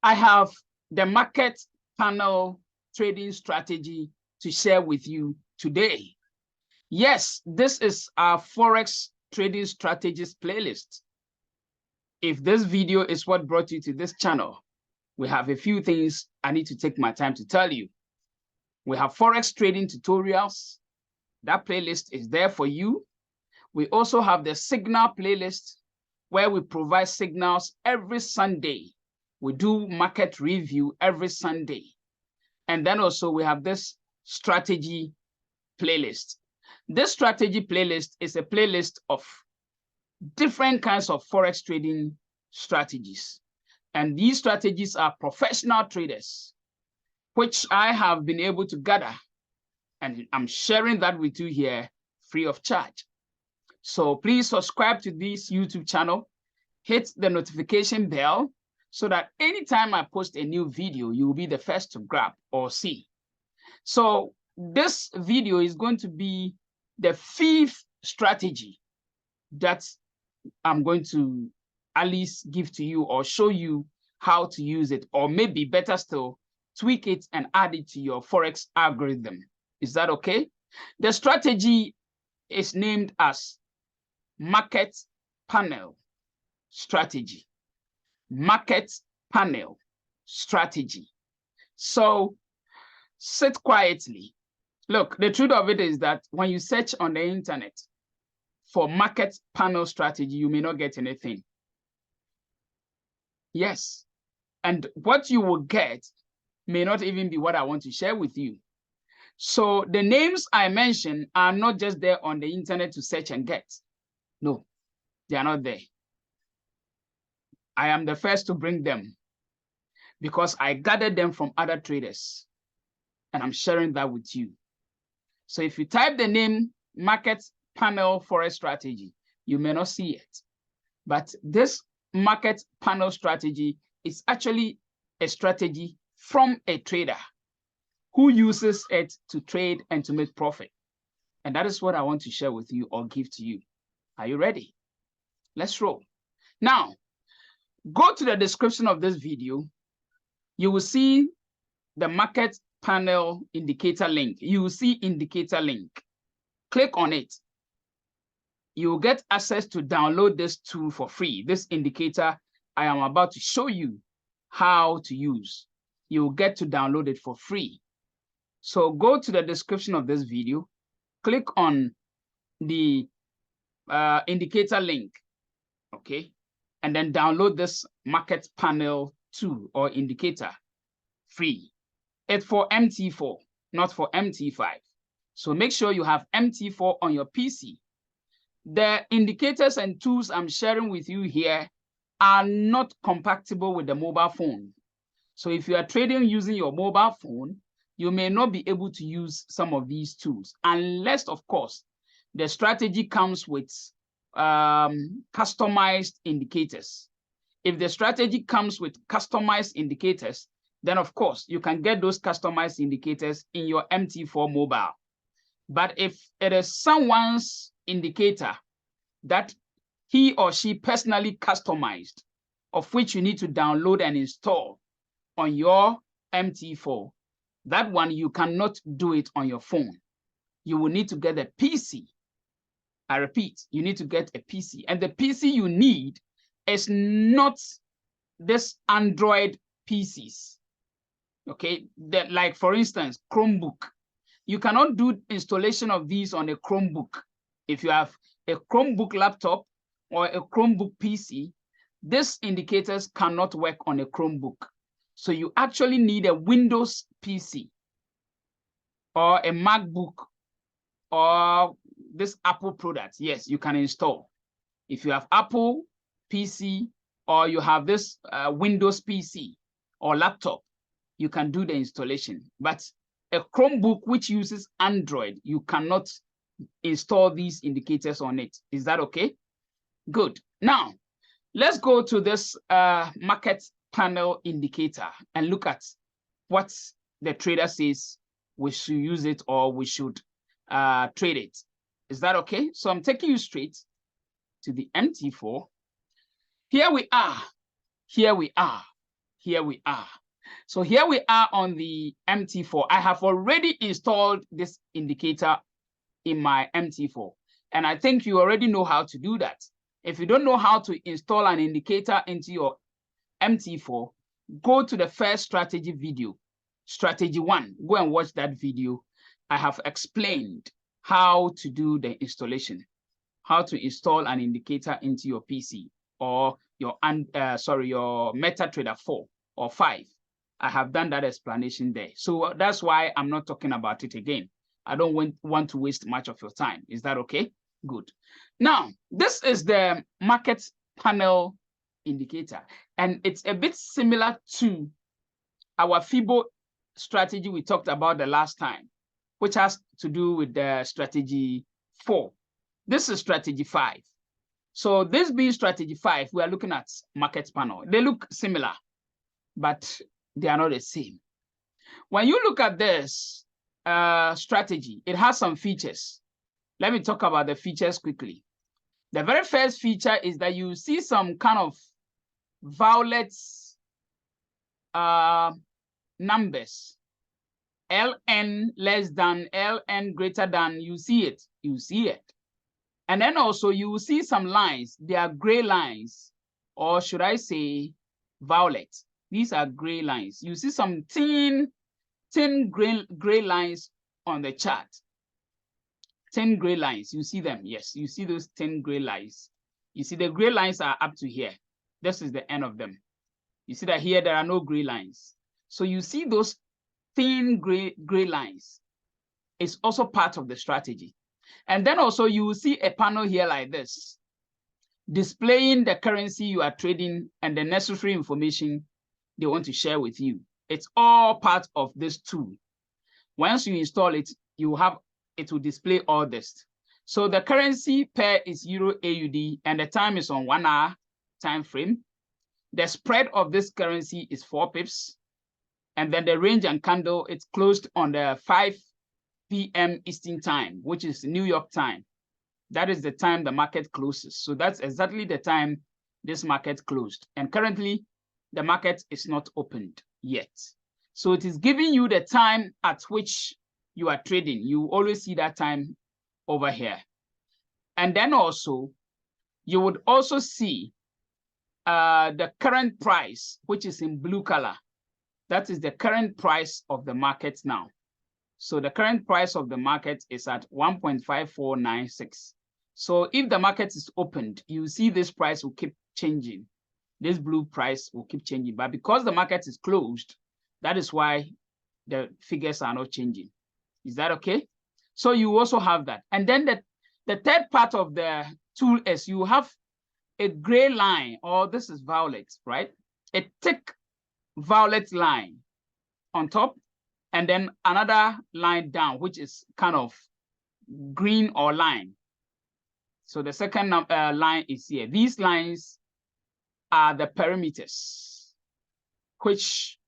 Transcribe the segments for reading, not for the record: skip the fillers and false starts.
I have the market panel trading strategy to share with you today. Yes, this is our Forex trading strategies playlist. If this video is what brought you to this channel, we have a few things I need to take my time to tell you. We have Forex trading tutorials. That playlist is there for you. We also have the signal playlist where we provide signals every Sunday. We do market review every Sunday. And then also we have this strategy playlist. This strategy playlist is a playlist of different kinds of Forex trading strategies. And these strategies are professional traders, which I have been able to gather. And I'm sharing that with you here free of charge. So please subscribe to this YouTube channel, hit the notification bell so that anytime I post a new video, you will be the first to grab or see. So this video is going to be the 5th strategy that I'm going to at least give to you or show you how to use it, or maybe better still, tweak it and add it to your Forex algorithm. Is that okay? The strategy is named as market panel strategy. Market panel strategy. So sit quietly. Look, the truth of it is that when you search on the internet for market panel strategy, you may not get anything. Yes. And what you will get may not even be what I want to share with you. So the names I mentioned are not just there on the internet to search and get. No, they are not there. I am the first to bring them because I gathered them from other traders and I'm sharing that with you. So if you type the name market panel Forex strategy, you may not see it. But this market panel strategy is actually a strategy from a trader who uses it to trade and to make profit. And that is what I want to share with you or give to you. Are you ready? Let's roll. Now, go to the description of this video. You will see the market panel indicator link. You will see indicator link. Click on it. You will get access to download this tool for free. This indicator I am about to show you how to use. You will get to download it for free. So go to the description of this video, click on the indicator link, okay? And then download this market panel tool or indicator free. It's for MT4, not for MT5. So make sure you have MT4 on your PC. The indicators and tools I'm sharing with you here are not compatible with the mobile phone. So if you are trading using your mobile phone, you may not be able to use some of these tools unless, of course, the strategy comes with customized indicators. If the strategy comes with customized indicators, then of course you can get those customized indicators in your MT4 mobile. But if it is someone's indicator that he or she personally customized, of which you need to download and install on your MT4, that one you cannot do it on your phone. You will need to get a PC. I repeat, you need to get a PC. And the PC you need is not this Android PCs. Okay, like for instance, Chromebook. You cannot do installation of these on a Chromebook. If you have a Chromebook laptop or a Chromebook PC, these indicators cannot work on a Chromebook. So you actually need a Windows PC or a MacBook or this Apple product. Yes, you can install. If you have Apple PC or you have this Windows PC or laptop, you can do the installation. But a Chromebook which uses Android, you cannot install these indicators on it. Is that okay? Good. Now, let's go to this market panel indicator and look at what the trader says we should use it or we should trade it. Is that okay? So I'm taking you straight to the MT4. Here we are. Here we are. here we are. So here we are on the MT4. I have already installed this indicator in my MT4. And I think you already know how to do that. If you don't know how to install an indicator into your MT4, go to the first strategy video, strategy 1. Go and watch that video. I have explained how to do the installation, how to install an indicator into your PC or your MetaTrader 4 or 5. I have done that explanation there. So that's why I'm not talking about it again. I don't want to waste much of your time. Is that okay? Good. Now, this is the market panel indicator, and it's a bit similar to our FIBO strategy we talked about the last time, which has to do with the strategy 4. This is strategy 5. So this being strategy 5, we are looking at market panel. They look similar, but they are not the same. When you look at this strategy, it has some features. Let me talk about the features quickly. The very first feature is that you see some kind of violet numbers, LN less than, LN greater than. You see it. And then also you will see some lines. They are gray lines, or should I say violet. These are gray lines. You see some thin gray lines on the chart. 10 gray lines, you see them. Yes, you see those 10 gray lines. You see the gray lines are up to here. This is the end of them. You see that here there are no gray lines. So you see those thin gray lines. It's also part of the strategy. And then also you will see a panel here like this, displaying the currency you are trading and the necessary information they want to share with you. It's all part of this tool. Once you install it, it will display all this. So the currency pair is Euro AUD, and the time is on 1 hour time frame. The spread of this currency is 4 pips. And then the range and candle, it's closed on the 5 p.m. Eastern time, which is New York time. That is the time the market closes. So that's exactly the time this market closed. And currently, the market is not opened yet. So it is giving you the time at which you are trading. You always see that time over here. And then also, you would also see the current price, which is in blue color. That is the current price of the market now. So the current price of the market is at 1.5496. So if the market is opened, you see this price will keep changing. This blue price will keep changing. But because the market is closed, that is why the figures are not changing. Is that okay? So you also have that. And then the third part of the tool is you have a gray line, or this is violet, right? A thick violet line on top, and then another line down, which is kind of green or lime. So the second line is here. These lines are the parameters, which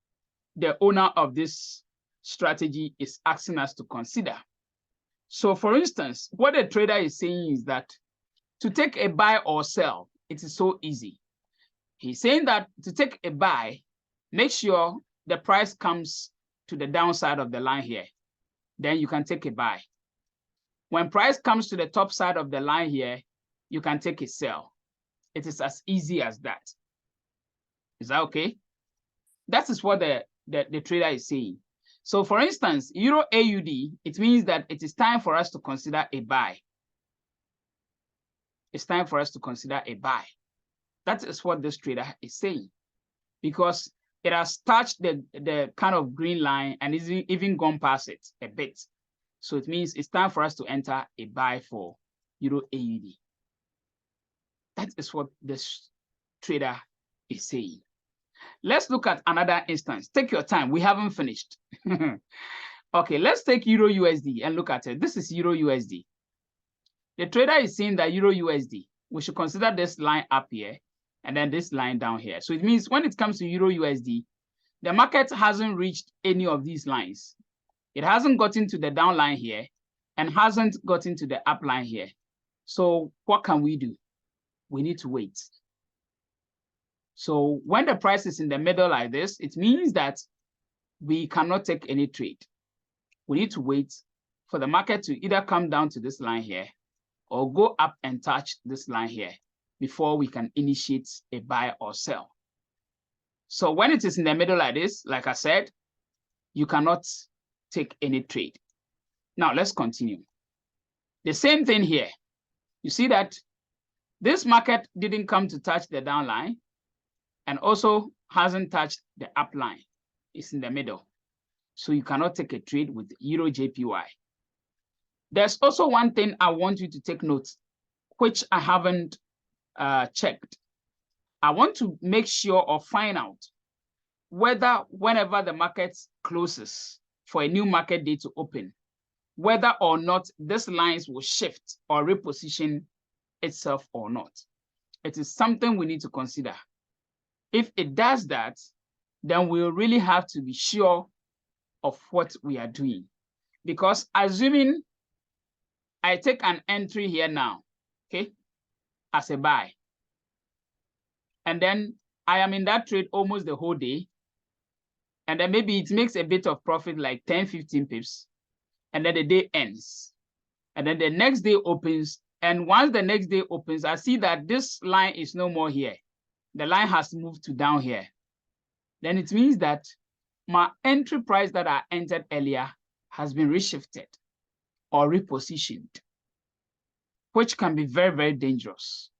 the owner of this strategy is asking us to consider. So for instance, what the trader is saying is that to take a buy or sell, it is so easy. He's saying that to take a buy, make sure the price comes to the downside of the line here. Then you can take a buy. When price comes to the top side of the line here, you can take a sell. It is as easy as that. Is that okay? That is what the trader is saying. So for instance, Euro AUD, it means that it is time for us to consider a buy. It's time for us to consider a buy. That is what this trader is saying, because it has touched the kind of green line and is even gone past it a bit. So it means it's time for us to enter a buy for Euro AUD. That is what this trader is saying. Let's look at another instance. Take your time. We haven't finished. Okay, let's take Euro USD and look at it. This is Euro USD. The trader is saying that Euro USD, we should consider this line up here and then this line down here. So it means when it comes to Euro USD, the market hasn't reached any of these lines. It hasn't gotten to the down line here and hasn't gotten to the up line here. So what can we do? We need to wait. So when the price is in the middle like this, it means that we cannot take any trade. We need to wait for the market to either come down to this line here or go up and touch this line here before we can initiate a buy or sell. So when it is in the middle like this, like I said, you cannot take any trade. Now let's continue. The same thing here. You see that this market didn't come to touch the down line and also hasn't touched the up line. It's in the middle. So you cannot take a trade with Euro JPY. There's also one thing I want you to take note, which I haven't checked. I want to make sure or find out whether whenever the market closes for a new market day to open, whether or not these lines will shift or reposition itself or not. It is something we need to consider. If it does that, then we'll really have to be sure of what we are doing. Because assuming I take an entry here now, okay, as a buy, and then I am in that trade almost the whole day, and then maybe it makes a bit of profit like 10, 15 pips, and then the day ends, and then the next day opens, and once the next day opens, I see that this line is no more here. The line has moved to down here. Then it means that my entry price that I entered earlier has been reshifted or repositioned, which can be very, very dangerous.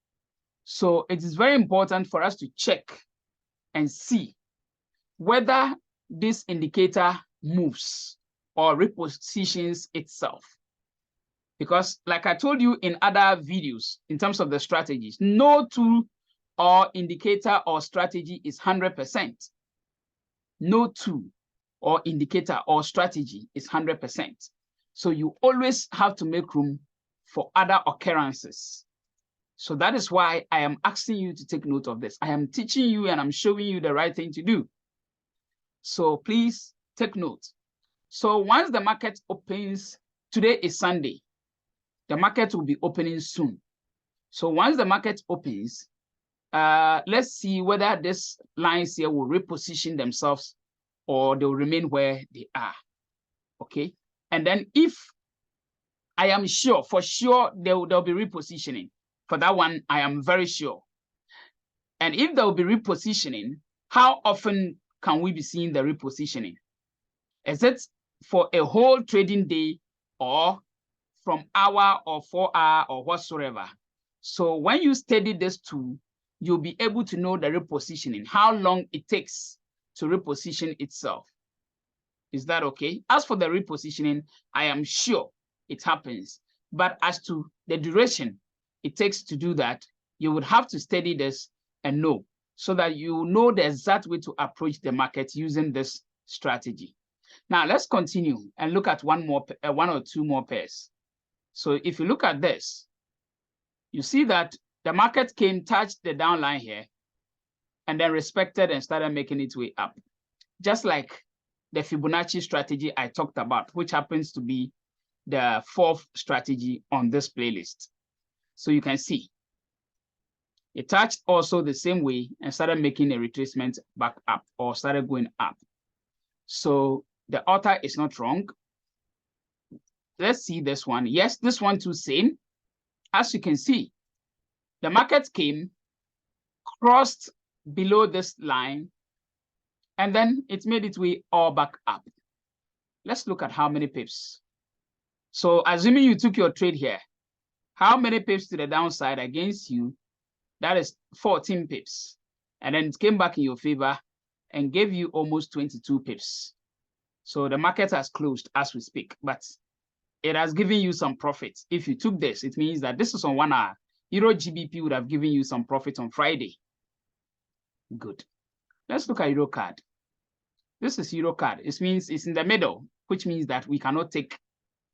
So it is very important for us to check and see whether this indicator moves or repositions itself. Because like I told you in other videos, in terms of the strategies, no tool or indicator or strategy is 100%. No tool or indicator or strategy is 100%. So you always have to make room for other occurrences. So that is why I am asking you to take note of this. I am teaching you and I'm showing you the right thing to do. So please take note. So once the market opens, today is Sunday, the market will be opening soon. So once the market opens, let's see whether these lines here will reposition themselves or they'll remain where they are, okay? And then if I am sure, for sure, they'll be repositioning. For that one, I am very sure. And if they'll be repositioning, how often can we be seeing the repositioning? Is it for a whole trading day or from hour or 4 hour or whatsoever? So when you study this tool, you'll be able to know the repositioning, how long it takes to reposition itself. Is that okay? As for the repositioning, I am sure it happens. But as to the duration it takes to do that, you would have to study this and know, so that you know the exact way to approach the market using this strategy. Now let's continue and look at one or two more pairs. So if you look at this, you see that the market came, touched the downline here, and then respected and started making its way up. Just like the Fibonacci strategy I talked about, which happens to be the fourth strategy on this playlist. So you can see it touched also the same way and started making a retracement back up or started going up. So the author is not wrong. Let's see this one. Yes, this one too, same. As you can see, the market came, crossed below this line, and then it made its way all back up. Let's look at how many pips. So assuming you took your trade here, how many pips to the downside against you? That is 14 pips. And then it came back in your favor and gave you almost 22 pips. So the market has closed as we speak, but it has given you some profit. If you took this, it means that this is on 1 hour. Euro GBP would have given you some profit on Friday. Good. Let's look at Euro card. This is Euro card. It means it's in the middle, which means that we cannot take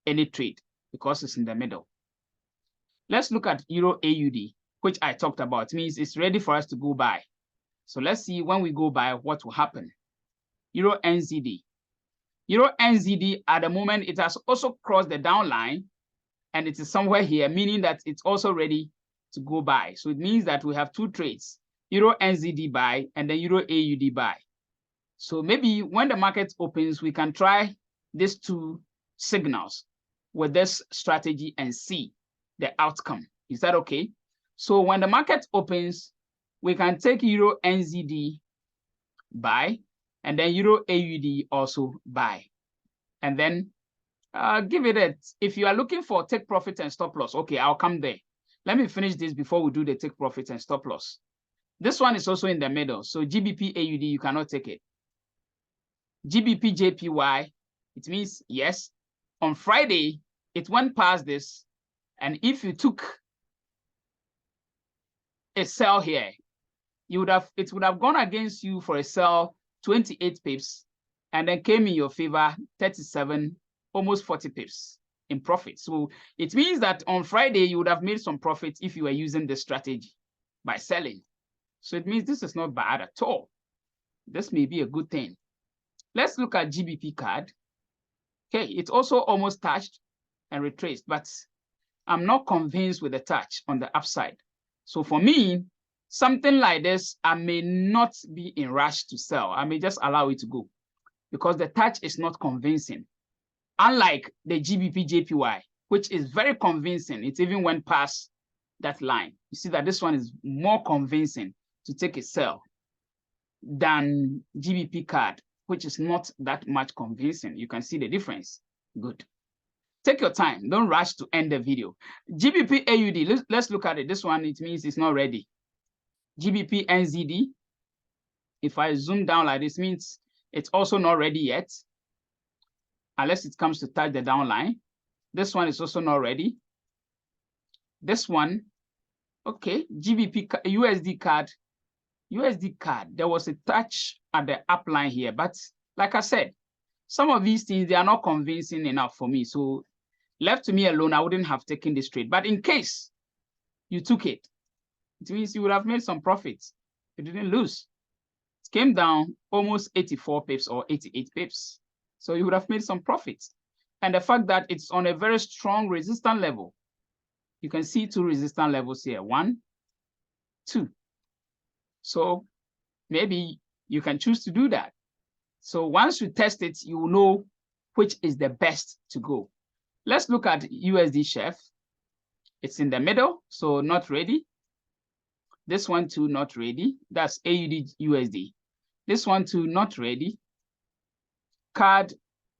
any trade because it's in the middle. Let's look at Euro AUD, which I talked about. It means it's ready for us to go buy. So let's see when we go buy what will happen. Euro NZD. Euro NZD at the moment, it has also crossed the down line and it is somewhere here, meaning that it's also ready to go buy. So it means that we have two trades. Euro NZD buy, and then Euro AUD buy. So maybe when the market opens, we can try these two signals with this strategy and see the outcome. Is that okay? So when the market opens, we can take Euro NZD buy, and then Euro AUD also buy. And then give it a, if you are looking for take profit and stop loss, okay, I'll come there. Let me finish this before we do the take profit and stop loss. This one is also in the middle. So GBP AUD, you cannot take it. GBP JPY, it means yes. On Friday, it went past this. And if you took a sell here, it would have gone against you for a sell 28 pips, and then came in your favor 37, almost 40 pips in profit. So it means that on Friday, you would have made some profit if you were using this strategy by selling. So it means this is not bad at all. This may be a good thing. Let's look at GBP card. Okay, it's also almost touched and retraced, but I'm not convinced with the touch on the upside. So for me, something like this, I may not be in rush to sell. I may just allow it to go because the touch is not convincing. Unlike the GBP JPY, which is very convincing. It even went past that line. You see that this one is more convincing to take a sell than GBP card, which is not that much convincing. You can see the difference. Good. Take your time. Don't rush to end the video. GBP AUD, let's look at it. This one, it means it's not ready. GBP NZD, if I zoom down like this, means it's also not ready yet, unless it comes to touch the downline. This one is also not ready. This one, okay, GBP USD card, there was a touch at the upline here, but like I said, some of these things, they are not convincing enough for me. So left to me alone, I wouldn't have taken this trade. But in case you took it, it means you would have made some profits. You didn't lose. It came down almost 84 pips or 88 pips. So you would have made some profits. And the fact that it's on a very strong resistance level, you can see two resistance levels here, 1, 2. So maybe you can choose to do that. So once you test it, you will know which is the best to go. Let's look at USD chef. It's in the middle, so not ready. This one too, not ready. That's AUD USD. This one too, not ready. Card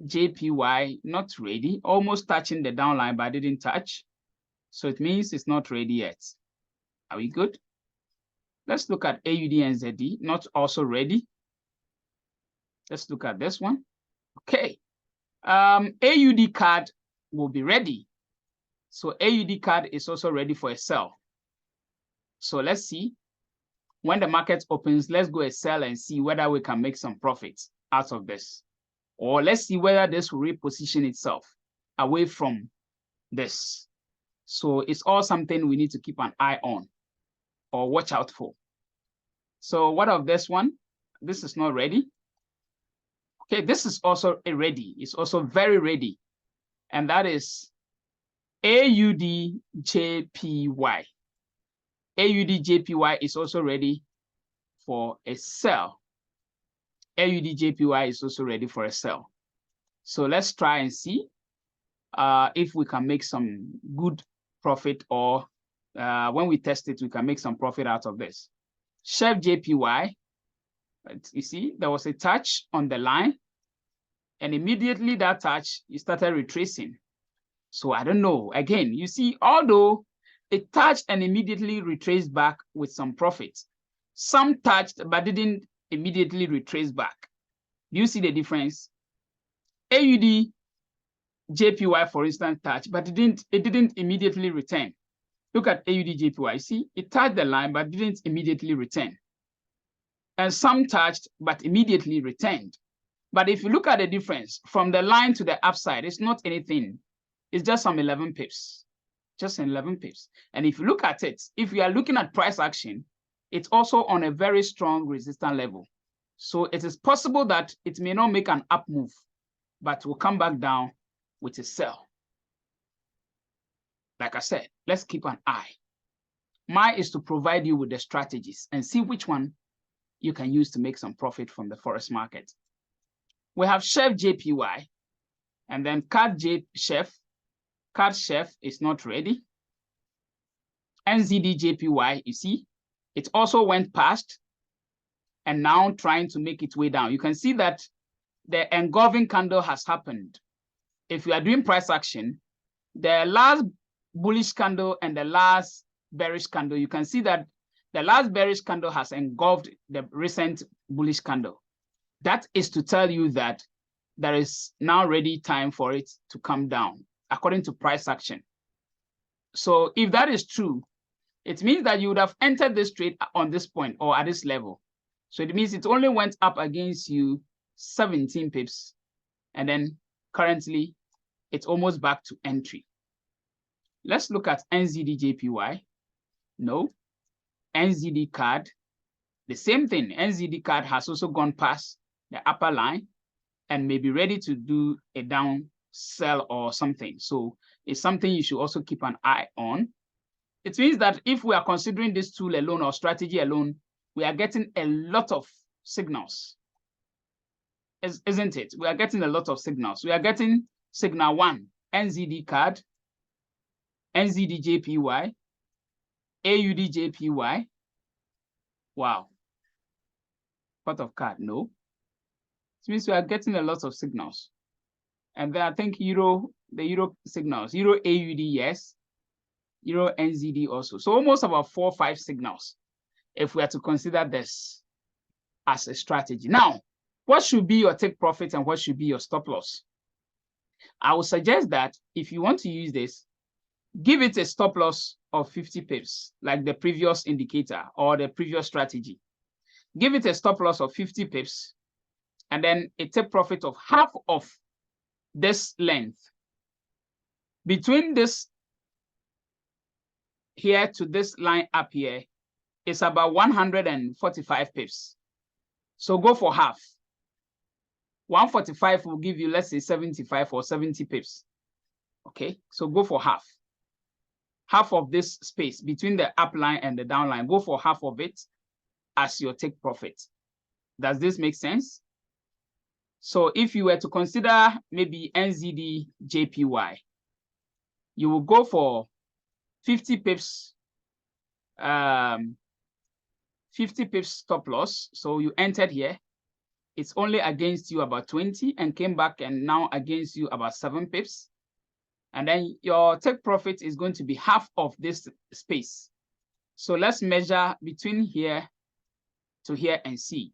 JPY, not ready. Almost touching the downline, but didn't touch. So it means it's not ready yet. Are we good? Let's look at AUD NZD, not also ready. Let's look at this one. Okay. AUD card will be ready. So AUD card is also ready for a sell. So let's see. When the market opens, let's go and sell and see whether we can make some profits out of this. Or let's see whether this will reposition itself away from this. So it's all something we need to keep an eye on or watch out for. So what of this one? This is not ready. Okay, this is also ready. It's also very ready. And that is AUD JPY. AUD JPY is also ready for a sell. AUD JPY is also ready for a sell. So let's try and see if we can make some good profit, or when we test it, we can make some profit out of this. Chef JPY, you see, there was a touch on the line, and immediately that touch, it started retracing. So I don't know. Again, you see, although it touched and immediately retraced back with some profit, some touched but didn't immediately retrace back. Do you see the difference? AUD JPY, for instance, touched, but it didn't immediately return. Look at AUD JPY. See, it touched the line but didn't immediately return. And some touched but immediately returned. But if you look at the difference from the line to the upside, it's not anything. It's just some 11 pips. Just 11 pips. And if you look at it, if you are looking at price action, it's also on a very strong resistance level. So it is possible that it may not make an up move, but will come back down with a sell. Like I said, let's keep an eye. Mine is to provide you with the strategies and see which one you can use to make some profit from the Forex market. We have Chef JPY, and then Card Chef. Card Chef is not ready. NZD JPY, you see, it also went past and now trying to make its way down. You can see that the engulfing candle has happened. If you are doing price action, the last bullish candle and the last bearish candle, you can see that the last bearish candle has engulfed the recent bullish candle. That is to tell you that there is now ready time for it to come down according to price action. So if that is true, it means that you would have entered this trade on this point or at this level. So it means it only went up against you 17 pips. And then currently it's almost back to entry. Let's look at NZD JPY. No. NZD card, the same thing. NZD card has also gone past the upper line and may be ready to do a down sell or something. So it's something you should also keep an eye on. It means that if we are considering this tool alone or strategy alone, we are getting a lot of signals. Isn't it? We are getting a lot of signals. We are getting signal 1, NZD card, NZD JPY, AUD JPY. Wow. Pot of card, no. It means we are getting a lot of signals. And then I think the Euro signals, Euro AUD, yes. Euro NZD also. So almost about 4 or 5 signals if we are to consider this as a strategy. Now, what should be your take profit and what should be your stop loss? I would suggest that if you want to use this, give it a stop loss of 50 pips, like the previous indicator or the previous strategy. Give it a stop loss of 50 pips, and then a take profit of half of this length. Between this here to this line up here is about 145 pips. So go for half. 145 will give you, let's say, 75 or 70 pips. Okay, so go for half. Half of this space between the up line and the down line, go for half of it as your take profit. Does this make sense? So if you were to consider maybe NZD JPY, you will go for 50 pips, 50 pips stop loss. So you entered here. It's only against you about 20 and came back and now against you about 7 pips. And then your take profit is going to be half of this space. So let's measure between here to here and see.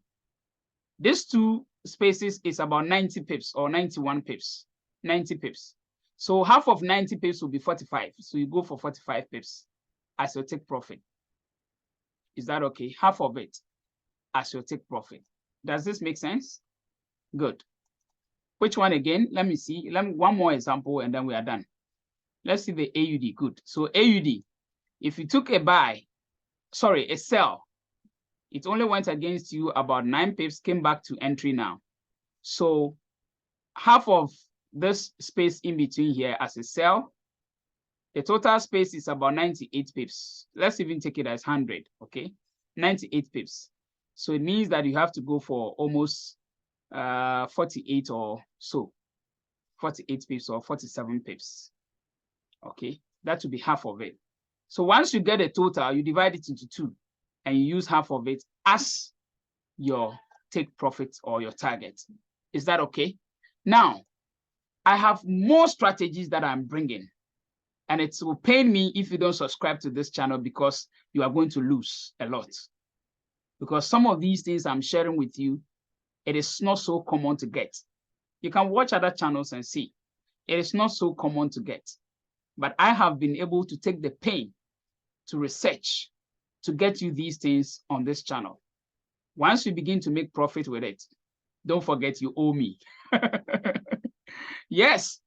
These two spaces is about 90 pips or 91 pips, 90 pips. So half of 90 pips will be 45. So you go for 45 pips as your take profit. Is that okay? Half of it as your take profit. Does this make sense? Good. Which one again? Let me see. One more example and then we are done. Let's see the AUD. Good. So AUD, if you took a sell, it only went against you about 9 pips, came back to entry now. So half of this space in between here as a sell, the total space is about 98 pips. Let's even take it as 100, okay? 98 pips. So it means that you have to go for almost 48 or so, 48 pips or 47 pips. Okay, that would be half of it. So once you get a total, you divide it into 2 and you use half of it as your take profit or your target. Is that okay? Now, I have more strategies that I'm bringing, and it will pain me if you don't subscribe to this channel because you are going to lose a lot. Because some of these things I'm sharing with you, it is not so common to get. You can watch other channels and see. It is not so common to get. But I have been able to take the pain to research to get you these things on this channel. Once you begin to make profit with it, don't forget you owe me. Yes,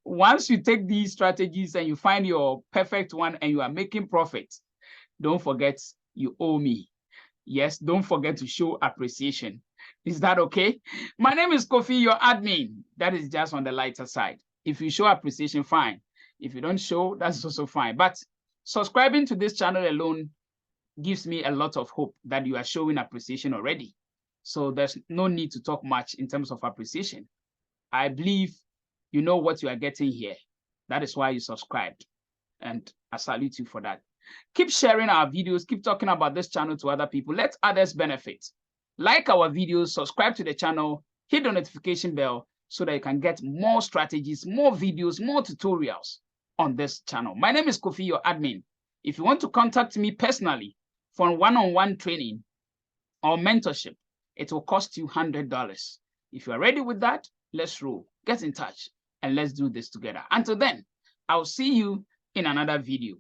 once you take these strategies and you find your perfect one and you are making profit, don't forget you owe me. Yes, don't forget to show appreciation. Is that okay? My name is Kofi, your admin. That is just on the lighter side. If you show appreciation, fine. If you don't show, that's also fine. But subscribing to this channel alone gives me a lot of hope that you are showing appreciation already. So there's no need to talk much in terms of appreciation. I believe you know what you are getting here. That is why you subscribed, and I salute you for that. Keep sharing our videos, keep talking about this channel to other people. Let others benefit. Like our videos, subscribe to the channel, hit the notification bell so that you can get more strategies, more videos, more tutorials on this channel. My name is Kofi, your admin. If you want to contact me personally for one-on-one training or mentorship, it will cost you $100. If you are ready with that, let's roll. Get in touch and let's do this together. Until then, I'll see you in another video.